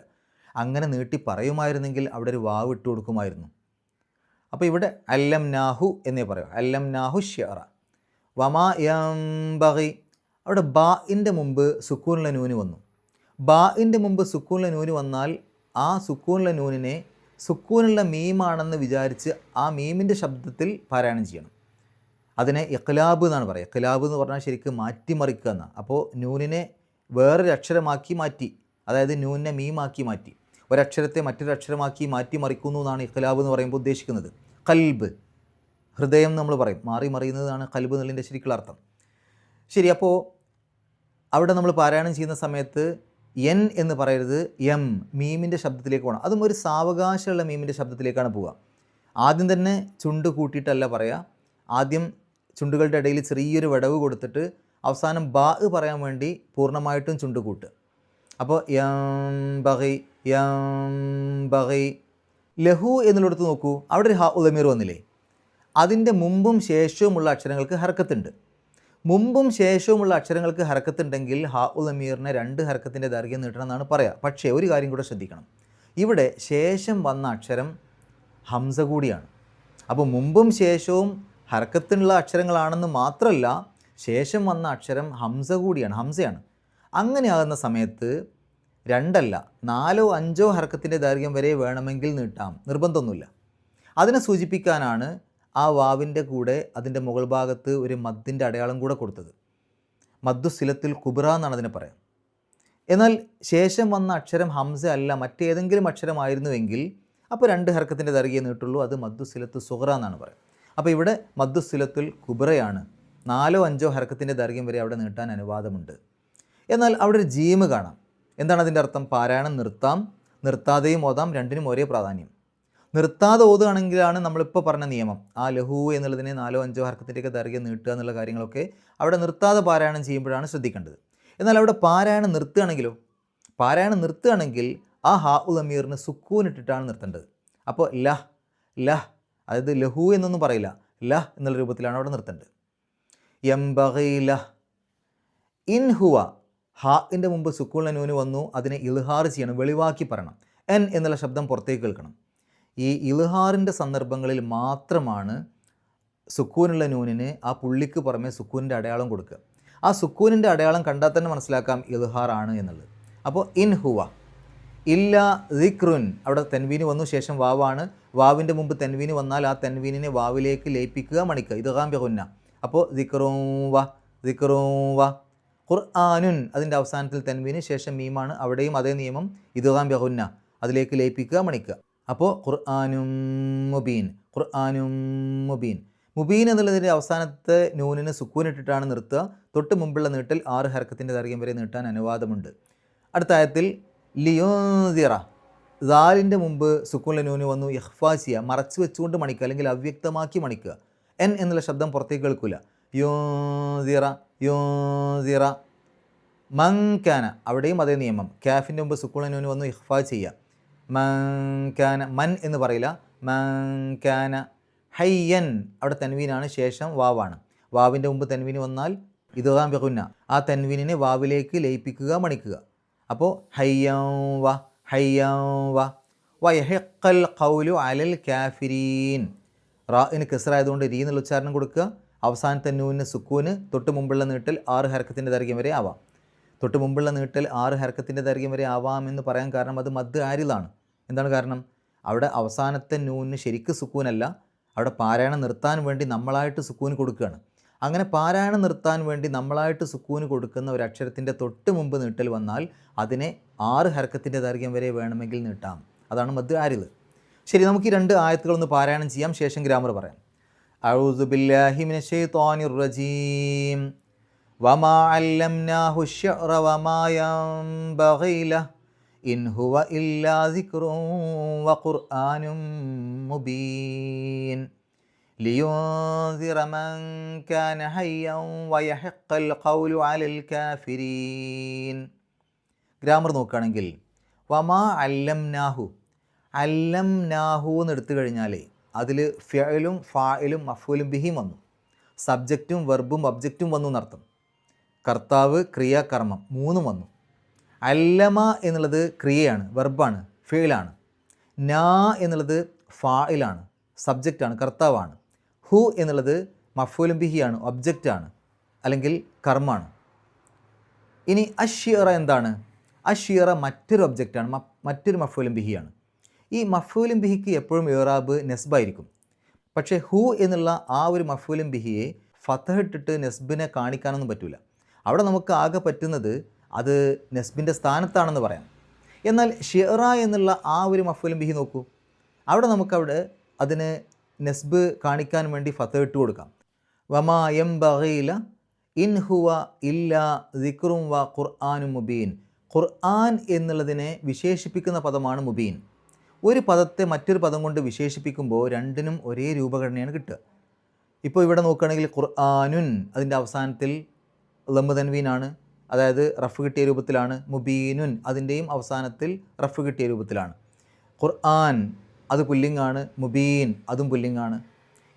അങ്ങനെ നീട്ടി പറയുമായിരുന്നെങ്കിൽ അവിടെ ഒരു വാവ് ഇട്ട് കൊടുക്കുമായിരുന്നു. അപ്പോൾ ഇവിടെ അല്ലം നാഹു എന്നേ പറയൂ, അല്ലം നാഹു ഷിയറ. വമാ യംബഗി, അവിടെ ബാഇൻ്റെ മുമ്പ് സുക്കൂനുള്ള നൂന് വന്നു. ബാഇൻ്റെ മുമ്പ് സുക്കൂനുള്ള നൂന് വന്നാൽ ആ സുക്കൂനുള്ള നൂനിനെ സുക്കൂനുള്ള മീമാണെന്ന് വിചാരിച്ച് ആ മീമിൻ്റെ ശബ്ദത്തിൽ പാരായണം ചെയ്യണം. അതിനെ ഇഖ്ലാബ് എന്നാണ് പറയുക. ഇഖ്ലാബ് എന്ന് പറഞ്ഞാൽ ശരിക്കും മാറ്റിമറിക്കുക എന്നാണ്. അപ്പോൾ നൂനിനെ വേറൊരു അക്ഷരമാക്കി മാറ്റി, അതായത് നൂനിനെ മീമാക്കി മാറ്റി, ഒരക്ഷരത്തെ മറ്റൊരു അക്ഷരമാക്കി മാറ്റിമറിക്കുന്നു എന്നാണ് ഇഖ്ലാബ് എന്ന് പറയുമ്പോൾ ഉദ്ദേശിക്കുന്നത്. ഖൽബ്, ഹൃദയം നമ്മൾ പറയും, മാറി മറിയുന്നതാണ് ഖൽബ് എന്നുള്ളതിൻ്റെ ശരിക്കുള്ള അർത്ഥം. ശരി, അപ്പോൾ അവിടെ നമ്മൾ പാരായണം ചെയ്യുന്ന സമയത്ത് എൻ എന്ന് പറയരുത്, എം മീമിൻ്റെ ശബ്ദത്തിലേക്ക് പോകണം. അതും ഒരു സാവകാശമുള്ള മീമിൻ്റെ ശബ്ദത്തിലേക്കാണ് പോവുക. ആദ്യം തന്നെ ചുണ്ട് കൂട്ടിയിട്ടല്ല പറയുക, ആദ്യം ചുണ്ടുകളുടെ ഇടയിൽ ചെറിയൊരു വിടവ് കൊടുത്തിട്ട് അവസാനം ബാ പറയാൻ വേണ്ടി പൂർണ്ണമായിട്ടും ചുണ്ട് കൂട്ടുക. അപ്പോൾ യംബഗി ലഹു എന്നുള്ളിടത്ത് നോക്കൂ, അവിടെ ഒരു ഹാ ഉൽ അമീർ വന്നില്ലേ? അതിൻ്റെ മുമ്പും ശേഷവുമുള്ള അക്ഷരങ്ങൾക്ക് ഹർക്കത്തുണ്ട്. മുമ്പും ശേഷവുമുള്ള അക്ഷരങ്ങൾക്ക് ഹർക്കത്തുണ്ടെങ്കിൽ ഹാ ഉൽ അമീറിനെ 2 ഹർക്കത്തിൻ്റെ ദൈർഘ്യം നീട്ടണം എന്നാണ് പറയുക. പക്ഷേ ഒരു കാര്യം കൂടെ ശ്രദ്ധിക്കണം, ഇവിടെ ശേഷം വന്ന അക്ഷരം ഹംസ കൂടിയാണ്. അപ്പോൾ മുമ്പും ശേഷവും ഹർക്കത്തിനുള്ള അക്ഷരങ്ങളാണെന്ന് മാത്രമല്ല, ശേഷം വന്ന അക്ഷരം ഹംസ കൂടിയാണ്, ഹംസയാണ്. അങ്ങനെയാകുന്ന സമയത്ത് 2 അല്ല 4 5 ഹർക്കത്തിൻ്റെ ദൈർഘ്യം വരെ വേണമെങ്കിൽ നീട്ടാം, നിർബന്ധമൊന്നുമില്ല. അതിനെ സൂചിപ്പിക്കാനാണ് ആ വാവിൻ്റെ കൂടെ അതിൻ്റെ മുകൾ ഭാഗത്ത് ഒരു മദ്ദിൻ്റെ അടയാളം കൂടെ കൊടുത്തത്. മദ്ദു സിലത്തുൽ കുബ്ര എന്നാണ് അതിനെ പറയാം. എന്നാൽ ശേഷം വന്ന അക്ഷരം ഹംസ അല്ല മറ്റേതെങ്കിലും അക്ഷരമായിരുന്നുവെങ്കിൽ അപ്പോൾ 2 ഹർക്കത്തിൻ്റെ ദൈർഘ്യം നീട്ടുള്ളൂ, അത് മദ്ദു സിലത്തു സുഗ്ര എന്നാണ് പറയുക. അപ്പോൾ ഇവിടെ മദ്ദു സിലത്തുൽ കുബ്രയാണ്, 4 5 ഹർക്കത്തിൻ്റെ ദൈർഘ്യം വരെ അവിടെ നീട്ടാൻ അനുവാദമുണ്ട്. എന്നാൽ അവിടെ ഒരു ജീമ് കാണാം. എന്താണ് അതിൻ്റെ അർത്ഥം? പാരായണം നിർത്താം, നിർത്താതെയും ഓതാം, രണ്ടിനും ഒരേ പ്രാധാന്യം. നിർത്താതെ ഓതുകയാണെങ്കിലാണ് നമ്മളിപ്പോൾ പറഞ്ഞ നിയമം, ആ ലഹു എന്നുള്ളതിനെ 4 5 ഹർക്കത്തിൻ്റെയൊക്കെ ദൈർഘ്യം നീട്ടുക എന്നുള്ള കാര്യങ്ങളൊക്കെ അവിടെ നിർത്താതെ പാരായണം ചെയ്യുമ്പോഴാണ് ശ്രദ്ധിക്കേണ്ടത്. എന്നാൽ അവിടെ പാരായണം നിർത്തുകയാണെങ്കിൽ ആ ഹാ ഉൽ അമീറിന് സുക്കൂൻ ഇട്ടിട്ടാണ് നിർത്തേണ്ടത്. അപ്പോൾ ലഹ് ലഹ്, അതായത് ലഹു എന്നൊന്നും പറയില്ല, ലഹ് എന്നുള്ള രൂപത്തിലാണ് അവിടെ നിർത്തേണ്ടത്. യംബഗി ലഹ്. ഇൻ ഹുവ, ഹാഇൻ്റെ മുമ്പ് സുക്കൂണിലെ നൂന് വന്നു, അതിനെ ഇൽഹാർ ചെയ്യണം, വെളിവാക്കി പറയണം. എൻ എന്നുള്ള ശബ്ദം പുറത്തേക്ക് കേൾക്കണം. ഈ ഇൽഹാറിൻ്റെ സന്ദർഭങ്ങളിൽ മാത്രമാണ് സുക്കൂനുള്ള നൂനിന് ആ പുള്ളിക്ക് പുറമെ സുക്കൂനിൻ്റെ അടയാളം കൊടുക്കുക. ആ സുക്കൂനിൻ്റെ അടയാളം കണ്ടാൽ തന്നെ മനസ്സിലാക്കാം ഇൽഹാർ ആണ് എന്നുള്ളത്. അപ്പോൾ ഇൻ ഹുവ ഇല്ല ദിക്റുൻ, അവിടെ തെൻവീന് വന്നു, ശേഷം വാവാണ്. വാവിൻ്റെ മുമ്പ് തെൻവീന് വന്നാൽ ആ തെൻവീനിനെ വാവിലേക്ക് ലയിപ്പിക്കുക, മണിക്കുക, ഇദ്ഗാം ബിഗുന്ന. അപ്പോൾ ദിക്റൂവ. ഖുർആനുൻ, അതിൻ്റെ അവസാനത്തിൽ തെൻവീന്, ശേഷം മീമാണ്, അവിടെയും അതേ നിയമം, ഇദ്ഗാം ബിഗുന്ന, അതിലേക്ക് ലയിപ്പിക്കുക, മണിക്കുക. അപ്പോൾ ഖുർആനും മുബീൻ. മുബീൻ എന്നുള്ളതിൻ്റെ അവസാനത്തെ നൂനിന് സുക്കൂനിട്ടിട്ടാണ് നിർത്തുക. തൊട്ട് മുമ്പുള്ള നീട്ടൽ 6 ഹർക്കത്തിൻ്റെ ദൈർഘ്യം വരെ നീട്ടാൻ അനുവാദമുണ്ട്. അടുത്ത ആയത്തിൽ ലിയോദിറ, ദാലിൻ്റെ മുമ്പ് സുക്കൂനിലെ നൂന് വന്നു, ഇഖ്ഫാ ചെയ്യുക, മറച്ചു വെച്ചുകൊണ്ട് മണിക്കുക, അല്ലെങ്കിൽ അവ്യക്തമാക്കി മണിക്കുക. എൻ എന്നുള്ള ശബ്ദം പുറത്തേക്ക് കേൾക്കില്ല. യോദിറ. മങ്കാന, അവിടെയും അതേ നിയമം, കാഫിൻ്റെ മുമ്പ് സുക്കൂനിലെ നൂന് വന്നു, ഇഖ്ഫാ ചെയ്യുക. മങ്കാന, മൻ എന്ന് പറയില്ല, മങ്കാന. ഹയ്യൻ, അവിടെ തെൻവീനാണ്, ശേഷം വാവാണ്. വാവിൻ്റെ മുമ്പ് തെൻവീന് വന്നാൽ ഇദ്ഗാം ബിഗുന്ന, ആ തെൻവീനിനെ വാവിലേക്ക് ലയിപ്പിക്കുക, മണിക്കുക. അപ്പോൾ ഹയ്യവ വയഹിഖൽ ഖൗലു അലൽ കാഫിരീൻ. റാഇന് കസ്റായതുകൊണ്ട് രീ എന്നുള്ള ഉച്ചാരണം കൊടുക്കുക. അവസാനത്തെ നൂനിന് സുക്കൂന്, തൊട്ട് മുമ്പുള്ള നീട്ടൽ 6 ഹർക്കത്തിൻ്റെ ദൈർഘ്യം വരെ ആവാം. തൊട്ട് മുമ്പുള്ള നീട്ടൽ 6 ഹർക്കത്തിൻ്റെ ദൈർഘ്യം വരെ ആവാമെന്ന് പറയാൻ കാരണം അത് മദ് ആരിലാണ്. എന്താണ് കാരണം? അവിടെ അവസാനത്തെ നൂനിന് ശരിക്ക് സുക്കൂനല്ല, അവിടെ പാരായണം നിർത്താൻ വേണ്ടി നമ്മളായിട്ട് സുക്കൂന് കൊടുക്കുകയാണ്. അങ്ങനെ പാരായണം നിർത്താൻ വേണ്ടി നമ്മളായിട്ട് സുക്കൂന് കൊടുക്കുന്ന ഒരു അക്ഷരത്തിൻ്റെ തൊട്ട് മുമ്പ് നീട്ടൽ വന്നാൽ അതിനെ 6 ഹർക്കത്തിൻ്റെ ദൈർഘ്യം വരെ വേണമെങ്കിൽ നീട്ടാം. അതാണ് മദ് ആരിദ്. ശരി, നമുക്ക് ഈ 2 ആയത്തുകളൊന്ന് പാരായണം ചെയ്യാം, ശേഷം ഗ്രാമർ പറയാം. അഊദു ബില്ലാഹി മിനശ് ശൈത്വാനിർ റജീം. വമാ അല്ലംനാഹു അശ്ശഅറ വമാ യൻബഗി ലഹു ഇൻ ഹുവ ഇല്ലാ ദിക്റുൻ വഖുർആനും മുബീൻ. ലിയുൻദിറ മൻ കാന ഹയ്യൻ വയഹിഖൽ ഖൗലു അലൽ കാഫിരീൻ. ഗ്രാമർ നോക്കുകയാണെങ്കിൽ വമാ അല്ലംനാഹു എന്ന് എടുത്തു കഴിഞ്ഞാൽ അതിൽ ഫിഅലും ഫാഇലും മഫ്ഊലും ബിഹിയും വന്നു, സബ്ജക്റ്റും വെർബും ഒബ്ജക്റ്റും വന്നു എന്നർത്ഥം. കർത്താവ്, ക്രിയ, കർമ്മം 3 വന്നു. അല്ലമ എന്നുള്ളത് ക്രിയയാണ്, വെർബാണ്, ഫിഅലാണ്. നാ എന്നുള്ളത് ഫാഇലാണ്, സബ്ജക്റ്റാണ്, കർത്താവാണ്. ഹു എന്നുള്ളത് മഫ്ഊലും ബിഹിയാണ്, ഒബ്ജക്റ്റാണ്, അല്ലെങ്കിൽ കർമ്മാണ്. ഇനി അശ്ശിയറ എന്താണ്? അശ്ശിയറ മറ്റൊരു ഒബ്ജക്റ്റാണ്, മറ്റൊരു മഫ്ഊലും ബിഹിയാണ്. ഈ മഫ്ഊലും ബിഹിക്ക് എപ്പോഴും ഇറാബ് നെസ്ബായിരിക്കും. പക്ഷേ ഹു എന്നുള്ള ആ ഒരു മഫ്ഊലും ബിഹിയെ ഫതഹ് ഇട്ടിട്ട് നെസ്ബിനെ കാണിക്കാനൊന്നും പറ്റില്ല. അവിടെ നമുക്ക് ആകെ പറ്റുന്നത് അത് നെസ്ബിൻ്റെ സ്ഥാനത്താണെന്ന് പറയാം. എന്നാൽ ഷിയറ എന്നുള്ള ആ ഒരു മഫ്ഊലും ബിഹി നോക്കൂ, അവിടെ നമുക്കവിടെ അതിന് നെസ്ബ് കാണിക്കാൻ വേണ്ടി ഫതഹ് ഇട്ട് കൊടുക്കാം. വമാ യൻബഗി ലഹു ഇൻ ഹുവ ഇല്ലാ ദിക്റുൻ വ ഖുർആനും മുബീൻ. ഖുർആൻ എന്നുള്ളതിനെ വിശേഷിപ്പിക്കുന്ന പദമാണ് മുബീൻ. ഒരു പദത്തെ മറ്റൊരു പദം കൊണ്ട് വിശേഷിപ്പിക്കുമ്പോൾ രണ്ടിനും ഒരേ രൂപഘടനയാണ് കിട്ടുക. ഇപ്പോൾ ഇവിടെ നോക്കുകയാണെങ്കിൽ ഖുർആനുൻ, അതിൻ്റെ അവസാനത്തിൽ ലമ്മ് തൻവീനാണ്, അതായത് റഫ് കിട്ടിയ രൂപത്തിലാണ്. മുബീനുൻ, അതിൻ്റെയും അവസാനത്തിൽ റഫ് കിട്ടിയ രൂപത്തിലാണ്. ഖുർആൻ അത് പുല്ലിങ്ങാണ്, മുബീൻ അതും പുല്ലിങ്ങാണ്.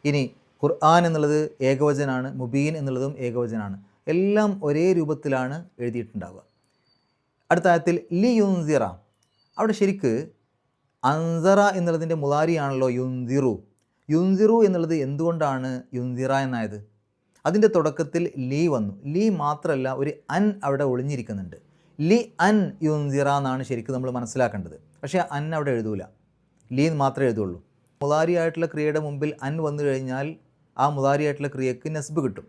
ഇനി ഖുർആൻ എന്നുള്ളത് ഏകവചനാണ്, മുബീൻ എന്നുള്ളതും ഏകവചനാണ്. എല്ലാം ഒരേ രൂപത്തിലാണ് എഴുതിയിട്ടുണ്ടാവുക. അടുത്ത ആയത്തിൽ ലിയുൻസിറ, അവിടെ ശരിക്ക് അൻസറ എന്നുള്ളതിൻ്റെ മുലാരിയാണല്ലോ യുൻസിറു. യുൻസിറു എന്നുള്ളത് എന്തുകൊണ്ടാണ് യുൻസിറ എന്നായത്? അതിൻ്റെ തുടക്കത്തിൽ ലീ വന്നു. ലീ മാത്രമല്ല, ഒരു അൻ അവിടെ ഒളിഞ്ഞിരിക്കുന്നുണ്ട്. ലി അൻ യുൻസിറ എന്നാണ് ശരിക്കും നമ്മൾ മനസ്സിലാക്കേണ്ടത്. പക്ഷേ അൻ അവിടെ എഴുതൂല, ലീ മാത്രമേ എഴുതുള്ളൂ. മുതാരിയായിട്ടുള്ള ക്രിയയുടെ മുമ്പിൽ അൻ വന്നു കഴിഞ്ഞാൽ ആ മുതാരിയായിട്ടുള്ള ക്രിയക്ക് നസ്ബ് കിട്ടും.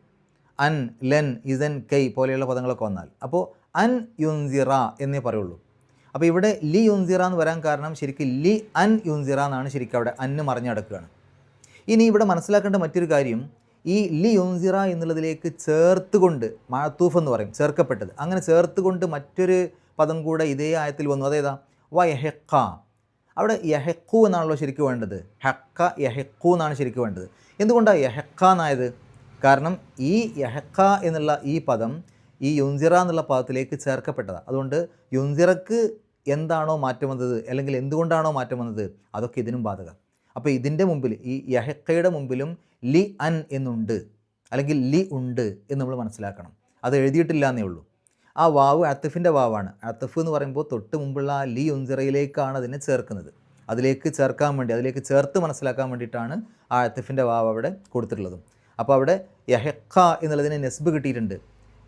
അൻ, ലെൻ, ഇസൻ, കൈ പോലെയുള്ള പദങ്ങളൊക്കെ വന്നാൽ അപ്പോൾ അൻ യുൻസിറ എന്നേ പറയുള്ളൂ. അപ്പോൾ ഇവിടെ ലി യുൻസിറ എന്ന് വരാൻ കാരണം ശരിക്കും ലി അൻ യുൻസിറ എന്നാണ് ശരിക്കും അവിടെ അന്ന് മറിഞ്ഞടക്കുകയാണ്. ഇനി ഇവിടെ മനസ്സിലാക്കേണ്ട മറ്റൊരു കാര്യം, ഈ ലി യുൻസിറ എന്നുള്ളതിലേക്ക് ചേർത്തുകൊണ്ട്, മഅത്തൂഫ് എന്ന് പറയും, ചേർക്കപ്പെട്ടത്, അങ്ങനെ ചേർത്തുകൊണ്ട് മറ്റൊരു പദം കൂടെ ഇതേ ആയത്തിൽ വന്നു. അതേതാ? വയഹെക്ക. അവിടെ യഹെക്കു എന്നാണല്ലോ ശരിക്കും വേണ്ടത്. ഹക്ക യഹെക്കു എന്നാണ് ശരിക്കും വേണ്ടത്. എന്തുകൊണ്ടാണ് യഹെക്ക എന്നായത്? കാരണം ഈ യഹക്ക എന്നുള്ള ഈ പദം ഈ യുൻസിറ എന്നുള്ള പദത്തിലേക്ക് ചേർക്കപ്പെട്ടതാണ്. അതുകൊണ്ട് യുൻസിറക്ക് എന്താണോ മാറ്റം വന്നത്, അല്ലെങ്കിൽ എന്തുകൊണ്ടാണോ മാറ്റം വന്നത്, അതൊക്കെ ഇതിനും ബാധകം. അപ്പോൾ ഇതിൻ്റെ മുമ്പിൽ, ഈ യഹക്കയുടെ മുമ്പിലും ലി അൻ എന്നുണ്ട്, അല്ലെങ്കിൽ ലി ഉണ്ട് എന്ന് നമ്മൾ മനസ്സിലാക്കണം. അത് എഴുതിയിട്ടില്ല എന്നേ ഉള്ളൂ. ആ വാവ് അത്തഫിൻ്റെ വാവാണ്. അത്തഫ് എന്ന് പറയുമ്പോൾ തൊട്ട് മുമ്പുള്ള ആ ലി യുൻസിറയിലേക്കാണ് അതിനെ ചേർക്കുന്നത്. അതിലേക്ക് ചേർക്കാൻ വേണ്ടി, അതിലേക്ക് ചേർത്ത് മനസ്സിലാക്കാൻ വേണ്ടിയിട്ടാണ് ആ അത്തഫിൻ്റെ വാവ് അവിടെ കൊടുത്തിട്ടുള്ളത്. അപ്പോൾ അവിടെ യഹക്ക എന്നുള്ളതിന് നെസ്ബ് കിട്ടിയിട്ടുണ്ട്.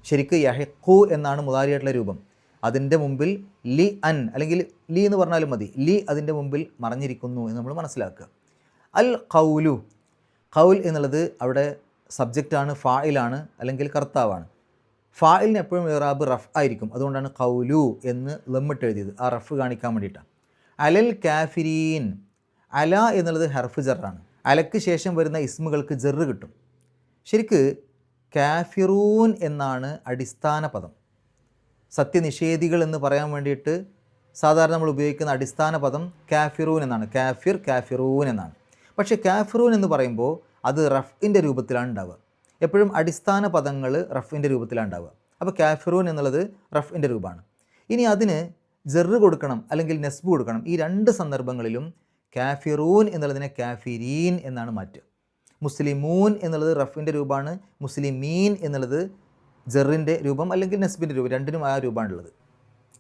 ശരിക്ക് യഹക്കു എന്നാണ് മുതാരിയായിട്ടുള്ള രൂപം. അതിൻ്റെ മുമ്പിൽ ലി അൻ, അല്ലെങ്കിൽ ലി എന്ന് പറഞ്ഞാലും മതി, ലി അതിൻ്റെ മുമ്പിൽ മറഞ്ഞിരിക്കുന്നു എന്ന് നമ്മൾ മനസ്സിലാക്കുക. അൽ ഖൗലു, ഖൗൽ എന്നുള്ളത് അവിടെ സബ്ജക്റ്റാണ്, ഫായിലാണ്, അല്ലെങ്കിൽ കർത്താവാണ്. ഫായിലിന് എപ്പോഴും ഇറാബ് റഫ് ആയിരിക്കും. അതുകൊണ്ടാണ് ഖൗലു എന്ന് ലമ്മിട്ട് എഴുതിയത്, ആ റഫ് കാണിക്കാൻ വേണ്ടിയിട്ടാണ്. അലൽ കാഫിരീൻ, അല എന്നുള്ളത് ഹർഫ് ജറാണ്. അലക്ക് ശേഷം വരുന്ന ഇസ്മുകൾക്ക് ജറ് കിട്ടും. ശരിക്ക് കാഫിറൂൻ എന്നാണ് അടിസ്ഥാന പദം. സത്യനിഷേധികൾ എന്ന് പറയാൻ വേണ്ടിയിട്ട് സാധാരണ നമ്മൾ ഉപയോഗിക്കുന്ന അടിസ്ഥാന പദം കാഫിറൂൻ എന്നാണ്. കാഫിർ, കാഫിറൂൻ എന്നാണ്. പക്ഷേ കാഫിറൂൻ എന്ന് പറയുമ്പോൾ അത് റഫിൻ്റെ രൂപത്തിലാണ് ഉണ്ടാവുക. എപ്പോഴും അടിസ്ഥാന പദങ്ങൾ റഫിൻ്റെ രൂപത്തിലാണ് ഉണ്ടാവുക. അപ്പോൾ കാഫിറൂൻ എന്നുള്ളത് റഫിൻ്റെ രൂപമാണ്. ഇനി അതിന് ജറ് കൊടുക്കണം, അല്ലെങ്കിൽ നെസ്ബ് കൊടുക്കണം. ഈ രണ്ട് സന്ദർഭങ്ങളിലും കാഫിറൂൻ എന്നുള്ളതിനെ കാഫിരീൻ എന്നാണ് മാറ്റുക. മുസ്ലിമൂൻ എന്നുള്ളത് റഫിൻ്റെ രൂപമാണ്, മുസ്ലിമീൻ എന്നുള്ളത് ജറിൻ്റെ രൂപം, അല്ലെങ്കിൽ നെസ്ബിൻ്റെ രൂപം, രണ്ടിനും ആ രൂപമാണുള്ളത്.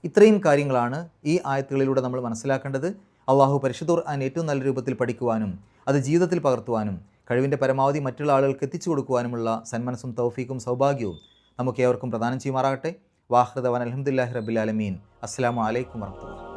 ഇത്രയും കാര്യങ്ങളാണ് ഈ ആയത്തുകളിലൂടെ നമ്മൾ മനസ്സിലാക്കേണ്ടത്. അള്ളാഹു പരിശുദ്ധ ഖുർആൻ ഏറ്റവും നല്ല രൂപത്തിൽ പഠിക്കുവാനും അത് ജീവിതത്തിൽ പകർത്തുവാനും കഴിവിൻ്റെ പരമാവധി മറ്റുള്ള ആളുകൾക്ക് എത്തിച്ചു കൊടുക്കുവാനുമുള്ള സന്മനസ്സും തൗഫീക്കും സൗഭാഗ്യവും നമുക്ക് ഏവർക്കും പ്രദാനം ചെയ്യുമാറാകട്ടെ. വാഹൃദവാൻ അൽഹംദുലില്ലാഹി റബ്ബിൽ ആലമീൻ. അസ്സലാമു അലൈക്കും വറഹ്മത്തുള്ളാഹി.